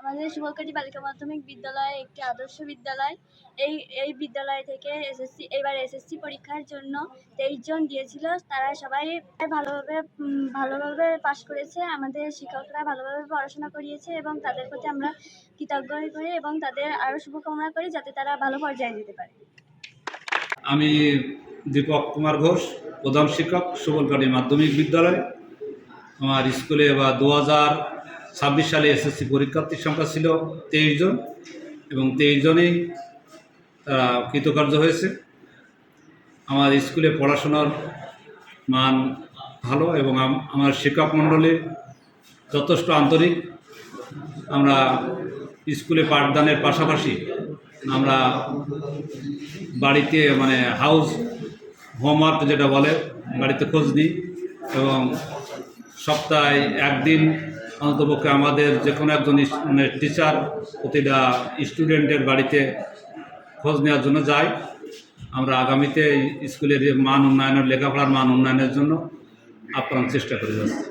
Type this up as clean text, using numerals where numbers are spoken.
আমাদের শুভকারী বালিকা মাধ্যমিক বিদ্যালয় একটি আদর্শ বিদ্যালয়। এই বিদ্যালয় থেকে এবার এসএসসি পরীক্ষার জন্য 23 জন গিয়েছিল। তারা সবাই ভালোভাবে পাশ করেছে। আমাদের শিক্ষকরা ভালোভাবে পড়াশোনা করিয়েছে এবং তাদের প্রতি আমরা কৃতজ্ঞ করি এবং তাদের আরও শুভকামনা করি যাতে তারা ভালো পর্যায়ে যেতে পারে। আমি দীপক কুমার ঘোষ, প্রধান শিক্ষক, সুবলকালী মাধ্যমিক বিদ্যালয়। আমার স্কুলে এবার 2026 সালে এসএসসি পরীক্ষার্থীর সংখ্যা ছিল 23 জন এবং 23 জনেই তারা কৃতকার্য হয়েছে। আমার স্কুলে পড়াশোনার মান ভালো এবং আমার শিক্ষক মণ্ডলী যথেষ্ট আন্তরিক। আমরা স্কুলে পাঠদানের পাশাপাশি আমরা বাড়িতে হাউস হোমওয়ার্ক যেটা বলে বাড়িতে খোঁজ নিই এবং সপ্তাহে একদিন অন্ততপক্ষে আমাদের যে কোনো একজন টিচার প্রতিটা স্টুডেন্টের বাড়িতে খোঁজ নেওয়ার জন্য যায়। আমরা আগামীতে স্কুলের মান উন্নয়নের লেখাপড়ার মান উন্নয়নের জন্য আপ্রাণ চেষ্টা করে যাচ্ছি।